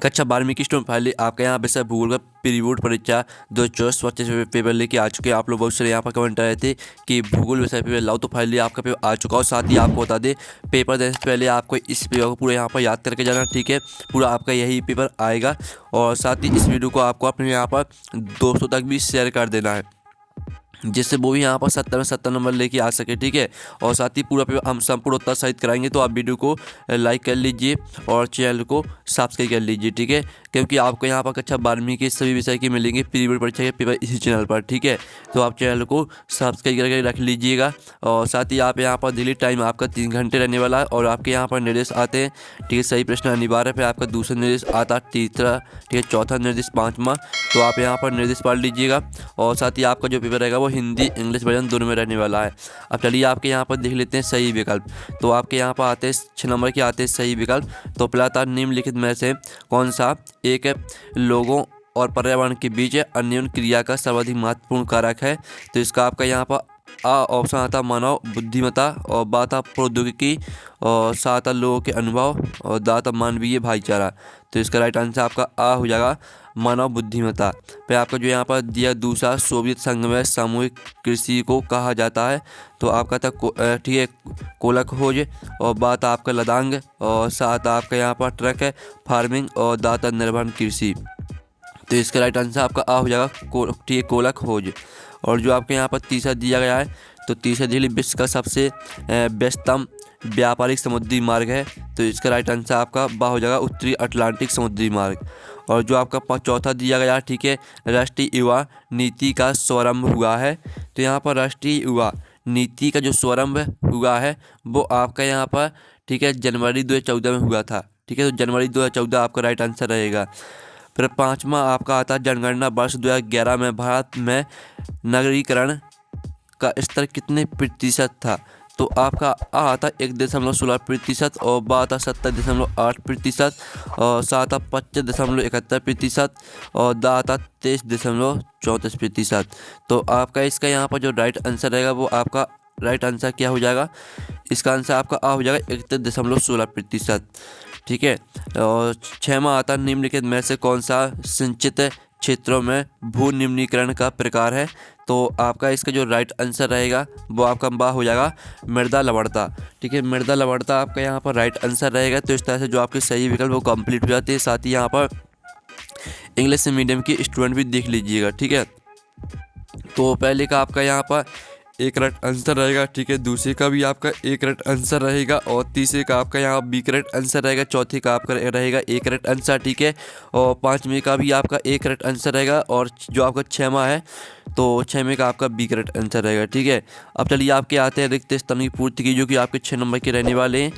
कक्षा 12वीं की स्टूडेंट फाइनली आपका यहाँ पे सर भूगोल का प्री बोर्ड परीक्षा 2024 पेपर लेके आ चुके हैं। आप लोग बहुत सारे यहाँ पर कमेंट आए थे कि भूगोल विषय पेपर लाओ, तो फाइनली आपका पेपर आ चुका हो। साथ ही आपको बता दें, पेपर देने से पहले आपको इस पेपर को पूरा यहाँ पर याद करके जाना, ठीक है। पूरा आपका यही पेपर आएगा और साथ ही इस वीडियो को आपको अपने यहाँ पर दोस्तों तक भी शेयर कर देना है, जिससे वो भी यहाँ पर 70 में 70 नंबर लेके आ सके, ठीक है। और साथ ही पूरा पेपर हम संपूर्ण उत्तर सहित कराएंगे, तो आप वीडियो को लाइक कर लीजिए और चैनल को सब्सक्राइब कर लीजिए, ठीक है। क्योंकि आपको यहाँ पर कक्षा 12वीं के सभी विषय के मिलेंगे प्री बोर्ड परीक्षा के पेपर इसी चैनल पर, ठीक है। तो आप चैनल को सब्सक्राइब करके रख लीजिएगा। और साथ ही आप यहाँ पर डेली टाइम आपका 3 घंटे रहने वाला है और आपके यहाँ पर निर्देश आते हैं, ठीक है। सही प्रश्न अनिवार्य है, आपका दूसरा निर्देश आता है, तीसरा, ठीक है, चौथा निर्देश, 5वां। तो आप यहाँ पर निर्देश पढ़ लीजिएगा। और साथ ही आपका जो पेपर रहेगा वो हिंदी इंग्लिश वर्जन दोनों में रहने वाला है। अब चलिए आपके यहाँ पर देख लेते हैं सही विकल्प। तो आपके यहाँ पर आते हैं 6 नंबर के आते हैं सही विकल्प। तो पहला था निम्नलिखित में से कौन सा एक लोगों और पर्यावरण के बीच अन्योन्य क्रिया का सर्वाधिक महत्वपूर्ण कारक है। तो इसका आपका यहाँ पर ऑप्शन आता मानव बुद्धिमत्ता, और बात प्रौद्योगिकी, और सात लोगों के अनुभव, और दाता मानवीय भाईचारा। तो इसका राइट आंसर आपका आ हो जाएगा मानव बुद्धिमत्ता। फिर आपका जो यहाँ पर दिया दूसरा, सोवियत संघ में सामूहिक कृषि को कहा जाता है। तो आपका था ठीक है कोला खोज, और बात आपका लदांग, और साथ आपका यहाँ पर ट्रक है फार्मिंग, और दाता निर्भर कृषि। तो इसका राइट आंसर आपका आ हो जाएगा ठीक है कोला खोज। और जो आपके यहाँ पर तीसरा दिया गया है, तो तीसरा दिल्ली विश्व का सबसे व्यस्तम व्यापारिक समुद्री मार्ग है। तो इसका राइट आंसर आपका बा हो जाएगा उत्तरी अटलांटिक समुद्री मार्ग। और जो आपका चौथा दिया गया है, ठीक है, राष्ट्रीय युवा नीति का शुभारंभ हुआ है। तो यहाँ पर राष्ट्रीय युवा नीति का जो शुभारंभ हुआ है वो आपका यहाँ पर, ठीक है, जनवरी 2014 में हुआ था, ठीक है। तो जनवरी 2014 आपका राइट आंसर रहेगा। फिर 5वां आपका आता है जनगणना वर्ष 2011 में भारत में नगरीकरण का स्तर कितने प्रतिशत था। तो आपका आ आता 1.16%, और बा आता 70.8%, और सा आता 25.71%, और दा आता 23.34%। तो आपका इसका यहाँ पर जो राइट आंसर रहेगा वो आपका राइट आंसर क्या हो जाएगा, इसका आंसर आपका आ हो जाएगा 31.16%, ठीक है। और 6वां आता निम्नलिखित में से कौन सा सिंचित क्षेत्रों में भू निम्नीकरण का प्रकार है। तो आपका इसका जो राइट आंसर रहेगा वो आपका बा हो जाएगा मृदा लवणता, ठीक है। मृदा लवणता आपका यहाँ पर राइट आंसर रहेगा। तो इस तरह से जो आपके सही विकल्प वो कंप्लीट हो जाते हैं। साथ ही यहाँ पर इंग्लिश मीडियम की स्टूडेंट भी देख लीजिएगा, ठीक है। तो पहले का आपका यहाँ पर एक करेक्ट आंसर रहेगा, ठीक है। दूसरे का भी आपका एक करेक्ट आंसर रहेगा, और तीसरे का आपका यहाँ बी करेक्ट आंसर रहेगा, चौथे का आपका रहेगा एक करेक्ट आंसर, ठीक है। और 5वें का भी आपका एक करेक्ट आंसर रहेगा, और जो आपका 6वां है तो 6वें का आपका बी करेक्ट आंसर रहेगा, ठीक है। अब चलिए आपके आते हैं रिक्त स्थान की पूर्ति की, जो कि आपके 6 नंबर के रहने वाले हैं।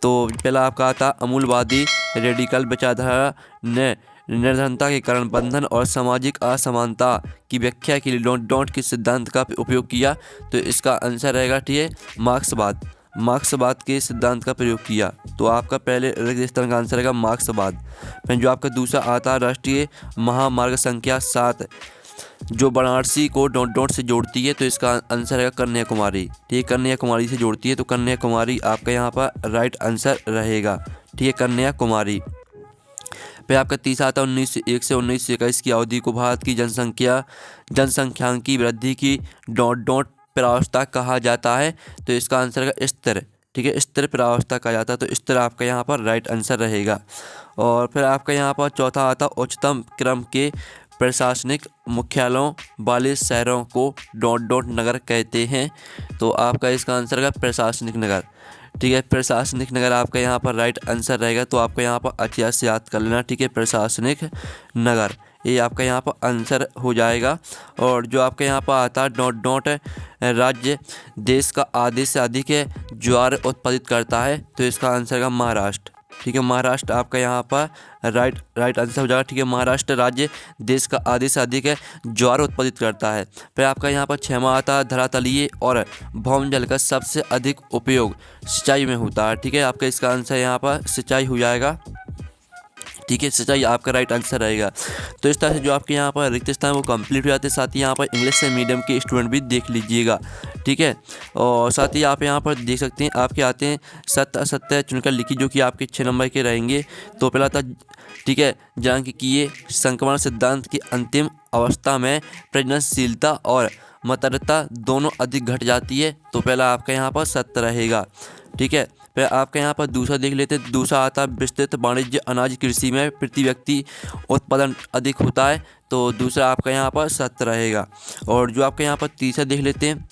तो पहला आपका आता अमूलवादी रेडिकल विचारधारा ने निर्धनता के कारण बंधन और सामाजिक असमानता की व्याख्या के लिए डोंट के सिद्धांत का उपयोग किया। तो इसका आंसर रहेगा, ठीक है, मार्क्सवाद के सिद्धांत का प्रयोग किया। तो आपका पहले रिक्त स्थान का आंसर रहेगा मार्क्सवाद। फिर जो आपका दूसरा आता है राष्ट्रीय महामार्ग संख्या 7 जो वाराणसी को डोंट से जोड़ती है। तो इसका आंसर रहेगा कन्याकुमारी, ठीक है, कन्याकुमारी से जोड़ती है। तो कन्याकुमारी आपका यहाँ पर राइट आंसर रहेगा, ठीक है, कन्याकुमारी। फिर आपका तीसरा आता है 1901 से 1921 की अवधि को भारत की जनसंख्यांकी वृद्धि की डॉट प्रावस्था कहा जाता है। तो इसका आंसर है स्थिर, ठीक है, स्थिर प्रावस्था कहा जाता है। तो स्थिर आपका यहाँ पर राइट आंसर रहेगा। और फिर आपका यहाँ पर चौथा आता उच्चतम क्रम के प्रशासनिक मुख्यालयों वाले शहरों को डॉट नगर कहते हैं। तो आपका इसका आंसर है प्रशासनिक नगर, ठीक है, प्रशासनिक नगर आपका यहाँ पर राइट आंसर रहेगा। तो आपका यहाँ पर अच्छे से याद कर लेना, ठीक है, प्रशासनिक नगर, ये आपका यहाँ पर आंसर हो जाएगा। और जो आपके यहाँ पर आता है डॉट राज्य देश का आधे से अधिक ज्वार उत्पादित करता है। तो इसका आंसर है महाराष्ट्र, ठीक है, महाराष्ट्र आपका यहाँ पर राइट आंसर हो जाएगा, ठीक है। महाराष्ट्र राज्य देश का आधे से अधिक ज्वार उत्पादित करता है। फिर आपका यहाँ पर 6वां आता है धरातलीय और भौम जल का सबसे अधिक उपयोग सिंचाई में होता है, ठीक है। आपका इसका आंसर यहाँ पर सिंचाई हो जाएगा, ठीक है, सिंचाई आपका राइट आंसर रहेगा। तो इस तरह से जो आपके यहाँ पर रिक्त स्थान वो कंप्लीट हो जाते हैं। साथ ही यहाँ पर इंग्लिश से मीडियम के स्टूडेंट भी देख लीजिएगा, ठीक है। और साथ ही आप यहाँ पर देख सकते हैं आपके आते हैं सत्य असत्य चुनकर लिखी, जो कि आपके 6 नंबर के रहेंगे। तो पहला था, ठीक है, जानकीय संक्रमण सिद्धांत की अंतिम अवस्था में प्रजननशीलता और मतरता दोनों अधिक घट जाती है। तो पहला आपका यहाँ पर सत्य रहेगा, ठीक है। फिर आपके यहाँ पर दूसरा देख लेते हैं। दूसरा आता है विस्तृत वाणिज्य अनाज कृषि में प्रति व्यक्ति उत्पादन अधिक होता है। तो दूसरा आपका यहाँ पर सत्य रहेगा। और जो आपके यहाँ पर तीसरा देख लेते हैं,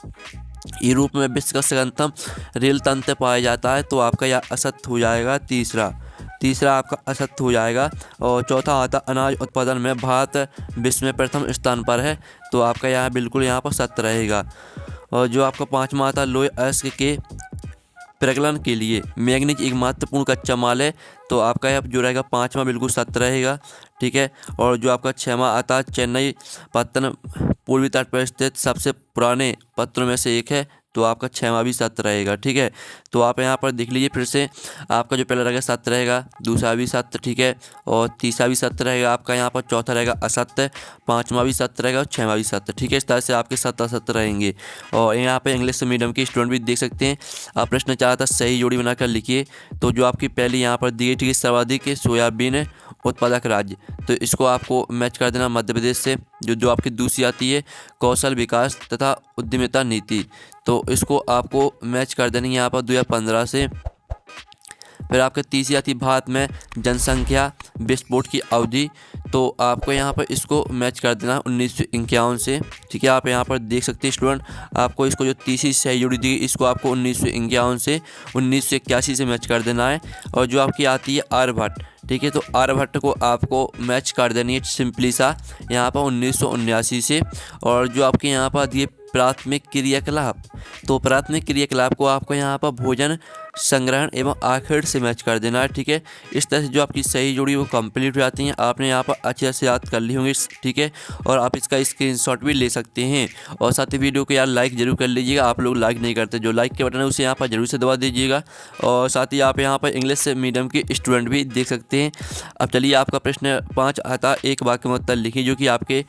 यूरोप में विश्व का सघनतम रेल तंत्र पाया जाता है। तो आपका यह असत्य हो जाएगा, तीसरा आपका असत्य हो जाएगा। और चौथा आता अनाज उत्पादन में भारत विश्व में प्रथम स्थान पर है। तो आपका यहाँ बिल्कुल यहाँ पर सत्य रहेगा। और जो आपका पाँचवा आता लोहे अयस्क के प्रगलन के लिए मैग्नीज एक महत्वपूर्ण कच्चा माल है। तो आपका यह जो रहेगा पाँचवा बिल्कुल सत्य रहेगा, ठीक है। और जो आपका छठवां आता है चेन्नई पत्तन पूर्वी तट पर स्थित सबसे पुराने पत्रों में से एक है। तो आपका छठवां भी सत्य रहेगा, ठीक है। तो आप यहाँ पर देख लीजिए फिर से, आपका जो पहला रहेगा सत्य रहेगा, दूसरा भी सत्य, ठीक है, और तीसरा भी सत्य रहेगा आपका यहाँ पर, चौथा रहेगा असत्य, पाँचवा भी सत्य रहेगा और छठवां भी सत्य, ठीक है। इस तरह से आपके सत्य असत्य रहेंगे। और यहाँ पर इंग्लिश मीडियम के स्टूडेंट भी देख सकते हैं। आप प्रश्न चाहा था सही जोड़ी बनाकर लिखिए। तो जो आपकी पहली यहाँ पर दी गई, ठीक है, सर्वाधिक सोयाबीन उत्पादक राज्य, तो इसको आपको मैच कर देना मध्य प्रदेश से। जो आपकी दूसरी आती है कौशल विकास तथा उद्यमिता नीति, तो इसको आपको मैच कर देनी है यहाँ पर 2015 से। फिर आपके तीसरी आती है भारत में जनसंख्या विस्फोट की अवधि, तो आपको यहाँ पर इसको मैच कर देना 1951 से, ठीक है। आप यहाँ पर देख सकते हैं स्टूडेंट, आपको इसको जो तीसरी सही जोड़ी दी इसको आपको 1951 से 1981 से मैच कर देना है। और जो आपकी आती है आर्यभट्ट, ठीक है, तो आर्यभट्ट को आपको मैच कर देनी है सिंपली सा यहाँ पर 1979 से। और जो आपके यहाँ पर दिए प्राथमिक क्रियाकलाप, तो प्राथमिक क्रियाकलाप को आपको यहाँ पर भोजन संग्रहण एवं आखिर से मैच कर देना है, ठीक है। इस तरह से जो आपकी सही जोड़ी वो कंप्लीट हो जाती हैं। आपने यहाँ पर अच्छे से याद कर ली होंगी, ठीक है। और आप इसका स्क्रीनशॉट भी ले सकते हैं। और साथ ही वीडियो को यार लाइक जरूर कर लीजिएगा, आप लोग लाइक नहीं करते, जो लाइक के बटन है उसे यहाँ पर जरूर से दबा दीजिएगा। और साथ ही आप यहाँ पर इंग्लिश मीडियम के स्टूडेंट भी देख सकते हैं। अब चलिए आपका प्रश्न 5 आता, एक वाक्य में उत्तर लिखिए, जो कि आपके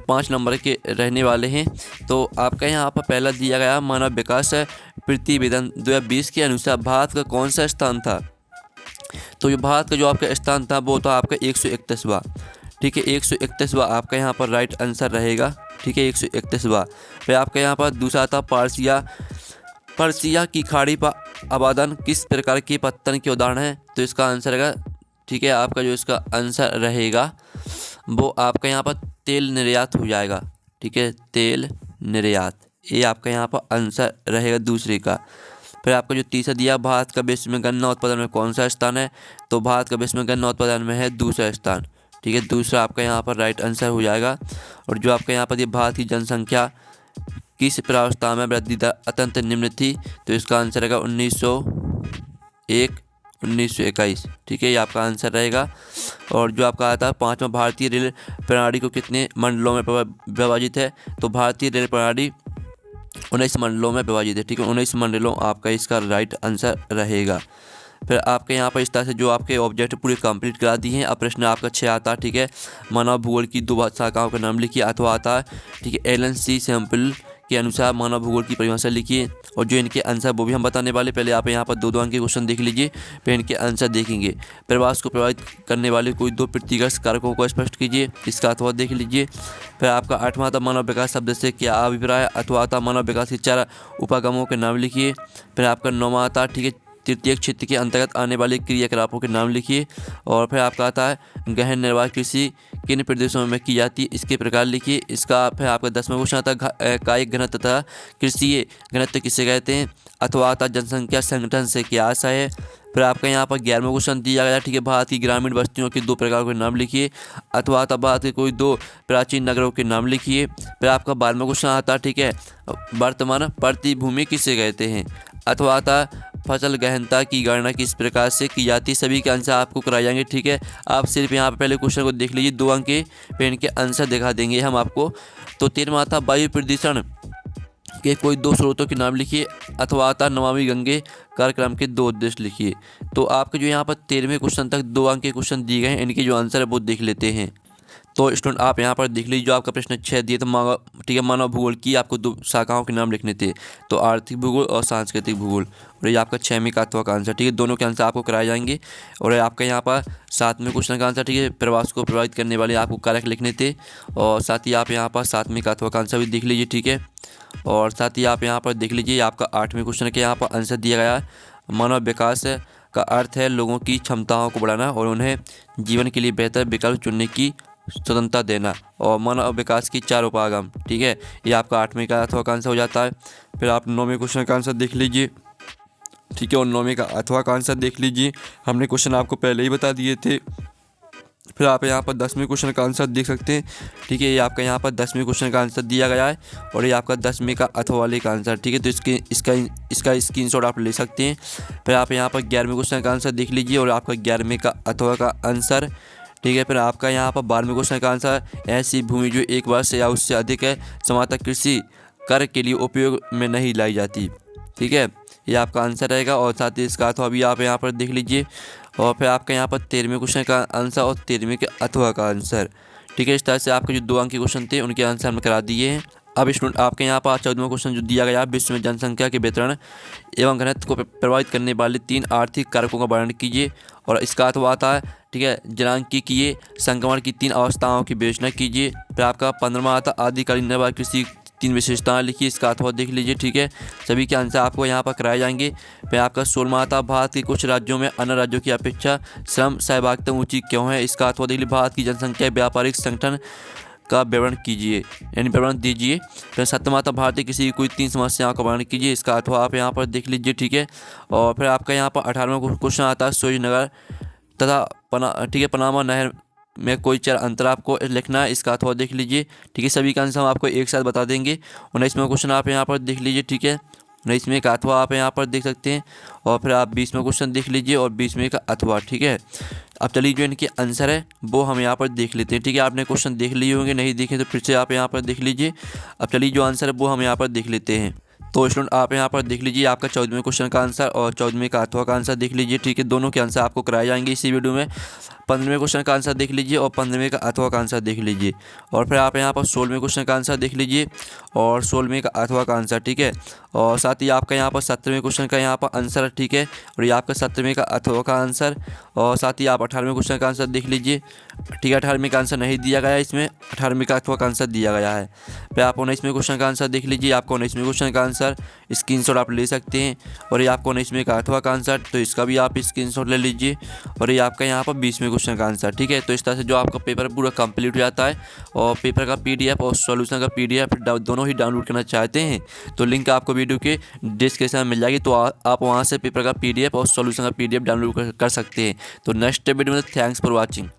5 नंबर के रहने वाले हैं। तो आपका यहाँ पर पहला दिया गया मानव विकास प्रतिवेदन 2020 के अनुसार भारत का कौन सा स्थान था। तो जो भारत का जो आपका स्थान था वो था आपका 131वां, ठीक है, 131वां आपका यहाँ पर राइट आंसर रहेगा, ठीक है, 131वां। फिर आपका यहाँ पर दूसरा था पर्सिया की खाड़ी पर आबादन किस प्रकार के पत्तन के उदाहरण है। तो इसका आंसर रहेगा, ठीक है, आपका जो इसका आंसर रहेगा वो आपका यहाँ पर तेल निर्यात हो जाएगा, ठीक है, तेल निर्यात, ये आपका यहाँ पर आंसर रहेगा दूसरे का। फिर आपका जो तीसरा दिया भारत का विश्व में गन्ना उत्पादन में कौन सा स्थान है। तो भारत का विश्व में गन्ना उत्पादन में है दूसरा स्थान, ठीक है, दूसरा आपका यहाँ पर राइट आंसर हो जाएगा। और जो आपका यहाँ पर भारत की जनसंख्या किस प्रावस्था में वृद्धि दर अत्यंत निम्न थी। तो इसका आंसर रहेगा 1901 1921, ठीक है, ये आपका आंसर रहेगा। और जो आपका आता है पाँचवा, भारतीय रेल प्रणाली को कितने मंडलों में विभाजित है। तो भारतीय रेल प्रणाली 19 मंडलों में विभाजित है, ठीक है, 19 मंडलों आपका इसका राइट आंसर रहेगा। फिर आपके यहाँ पर इस तरह से जो आपके ऑब्जेक्ट पूरे कंप्लीट करा दिए हैं। अब प्रश्न आपका 6 आता है, ठीक है, मानव भूगोल की 2 शाखाओं का नाम लिखिए। अथवा आता है, ठीक है, एलन सी सैम्पल के अनुसार मानव भूगोल की परिभाषा लिखिए। और जो इनके आंसर वो भी हम बताने वाले। पहले आप यहाँ पर 2 अंक के क्वेश्चन देख लीजिए, फिर इनके आंसर देखेंगे। प्रवास को प्रभावित करने वाले कोई 2 प्रतिकर्ष कारकों को स्पष्ट कीजिए, इसका अथवा देख लीजिए। फिर आपका 8वां था मानव विकास शब्द से क्या अभिप्राय। अथवा आता मानव विकास के 4 उपागमों के नाम लिखिए। फिर आपका 9वां आता, ठीक है, तृतीय क्षेत्र के अंतर्गत आने वाले क्रियाकलापों के नाम लिखिए। और फिर आपका आता है गहन निर्वाह कृषि किन प्रदेशों में की जाती है, इसके प्रकार लिखिए। इसका फिर आपका 10वां क्वेश्चन आता है कायिक घनत्व तथा कृषि घनत्व किसे कहते हैं। अथवा आता जनसंख्या संगठन से क्या आशय है। फिर आपका यहाँ पर 11वां क्वेश्चन दिया गया, ठीक है, भारत की ग्रामीण बस्तियों के 2 प्रकारों के नाम लिखिए। अथवा आता भारत के कोई 2 प्राचीन नगरों के नाम लिखिए। फिर आपका 12वां क्वेश्चन आता, ठीक है, वर्तमान प्रतिभूमि किसे कहते हैं। अथवा आता फसल गहनता की गणना किस प्रकार से की जाती है। सभी के आंसर आपको कराए जाएंगे, ठीक है। आप सिर्फ यहाँ पर पहले क्वेश्चन को देख लीजिए, 2 अंक के फिर इनके आंसर दिखा देंगे हम आपको। तो 13वां था वायु प्रदूषण के कोई दो स्रोतों के नाम लिखिए अथवा आता नमामि गंगे कार्यक्रम के दो उद्देश्य लिखिए। तो आपके जो यहाँ पर 13वें क्वेश्चन तक 2 अंक के क्वेश्चन दिए गए हैं, इनके जो आंसर है वो देख लेते हैं। तो स्टूडेंट आप यहाँ पर देख लीजिए, जो आपका प्रश्न 6 दिए तो ठीक है, मानव भूगोल की आपको 2 शाखाओं के नाम लिखने थे, तो आर्थिक भूगोल और सांस्कृतिक भूगोल, और ये आपका 6वें का अथवा का आंसर, ठीक है। दोनों के आंसर आपको कराए जाएंगे। और आपका यहाँ पर 7वें क्वेश्चन का आंसर, ठीक है, प्रवास को प्रभावित करने वाले आपको कारक लिखने थे, और साथ ही आप यहाँ पर 7वें का अथवा का आंसर भी देख लीजिए, ठीक है। और साथ ही आप यहाँ पर देख लीजिए, आपका 8वें क्वेश्चन के यहाँ पर आंसर दिया गया है, मानव विकास का अर्थ है लोगों की क्षमताओं को बढ़ाना और उन्हें जीवन के लिए बेहतर विकल्प चुनने की स्वतंत्रता देना, और मानव विकास की 4 उपागम, ठीक है। ये आपका 8वें का अथवा का आंसर हो जाता है। फिर आप 9वें क्वेश्चन का आंसर देख लीजिए, ठीक है, और 9वें का अथवा का आंसर देख लीजिए, हमने क्वेश्चन आपको पहले ही बता दिए थे। फिर आप यहाँ पर 10वें क्वेश्चन का आंसर देख सकते हैं, ठीक है। ये आपका यहाँ पर 10वें क्वेश्चन का आंसर दिया गया है, और ये आपका 10वें का अथवा वाले का आंसर, ठीक है। तो इसका स्क्रीनशॉट आप ले सकते हैं। फिर आप यहाँ पर 11वें क्वेश्चन का आंसर देख लीजिए, और आपका 11वें का अथवा का आंसर, ठीक है। फिर आपका यहाँ पर 12वें क्वेश्चन का आंसर, ऐसी भूमि जो एक वर्ष या उससे अधिक है समातक कृषि कार्य के लिए उपयोग में नहीं लाई जाती, ठीक है, ये आपका आंसर रहेगा। और साथ ही इसका अथवा भी आप यहाँ पर देख लीजिए। और फिर आपका यहाँ पर 13वें क्वेश्चन का आंसर और 13वें के अथवा का आंसर, ठीक है। इस तरह से आपके जो 2 अंक के क्वेश्चन थे उनके आंसर हमने करा दिए हैं। अब स्टूडेंट आपके यहाँ पर 14वां क्वेश्चन जो दिया गया है, विश्व में जनसंख्या के वितरण एवं घनत्व को प्रभावित करने वाले 3 आर्थिक कारकों का वर्णन कीजिए, और इसका अथवा आता है, ठीक है, जनांकीय संक्रमण की 3 अवस्थाओं की विवेचना कीजिए। फिर आपका 15वां आता आदिकालीन निर्वाह कृषि 3 विशेषताएं लिखिए, इसका अथवा देख लीजिए, ठीक है। सभी के आंसर आपको यहाँ पर कराए जाएंगे। फिर आपका 16वां आता भारत के कुछ राज्यों में अन्य राज्यों की अपेक्षा श्रम सहभागिता ऊँची क्यों है, इसका अथवा देख लीजिए। भारत की जनसंख्या व्यापारिक संगठन का विवरण कीजिए, यानी विवरण दीजिए। फिर 7वां आता भारतीय किसी की कोई 3 समस्याओं का वर्णन कीजिए, इसका अथवा आप यहाँ पर देख लीजिए, ठीक है। और फिर आपका यहाँ पर 18वां क्वेश्चन आता है सूर्य नगर तथा ठीक है, पनामा नहर में कोई 4 अंतर आपको लिखना है, इसका अथवा देख लीजिए, ठीक है। सभी का आंसर हम आपको एक साथ बता देंगे। 19वां क्वेश्चन आप यहाँ पर देख लीजिए, ठीक है, 19वें का अथवा आप यहाँ पर देख सकते हैं। और फिर आप 20वां क्वेश्चन देख लीजिए और 20वें का अथवा, ठीक है। अब चलिए जो इनके आंसर है वो हम यहाँ पर देख लेते हैं, ठीक है। आपने क्वेश्चन देख लिए होंगे, नहीं देखे तो फिर से आप यहाँ पर देख लीजिए। अब चलिए जो आंसर है वो हम यहाँ पर देख लेते हैं। तो स्टूडेंट आप यहाँ पर देख लीजिए, आपका 14वें क्वेश्चन का आंसर और 14वें का अथवा का आंसर देख लीजिए, ठीक है। दोनों के आंसर आपको कराए जाएंगे इसी वीडियो में। 15वें क्वेश्चन का आंसर देख लीजिए और 15वें का अथवा का आंसर देख लीजिए। और फिर आप यहाँ पर 16वें क्वेश्चन का आंसर देख लीजिए और 16वें का अथवा का आंसर, ठीक है। और साथ ही आपका यहाँ पर 17वें क्वेश्चन का यहाँ पर आंसर, ठीक है, और ये आपका 17वें का अथवा का आंसर। और साथ ही आप 18वें क्वेश्चन का आंसर देख लीजिए, ठीक है। 18वें का आंसर नहीं दिया गया है इसमें, 18वें का अथवा का आंसर दिया गया है। फिर आप 19वें क्वेश्चन का आंसर देख लीजिए, आपको 19वें क्वेश्चन का आंसर स्क्रीनशॉट आप ले सकते हैं। और ये आपको 19वें का अथवा का आंसर, तो इसका भी आप स्क्रीनशॉट ले लीजिए। और ये आपका यहाँ पर 20वें क्वेश्चन का आंसर, ठीक है। तो इस तरह से जो आपका पेपर पूरा कंप्लीट हो जाता है। और पेपर का PDF और सॉल्यूशन का PDF दोनों ही डाउनलोड करना चाहते हैं तो लिंक आपको वीडियो के डिस्क्रिप्शन में मिल जाएगी, तो आप वहाँ से पेपर का PDF और सॉल्यूशन का PDF डाउनलोड कर सकते हैं। तो नेक्स्ट वीडियो में थैंक्स फॉर वॉचिंग।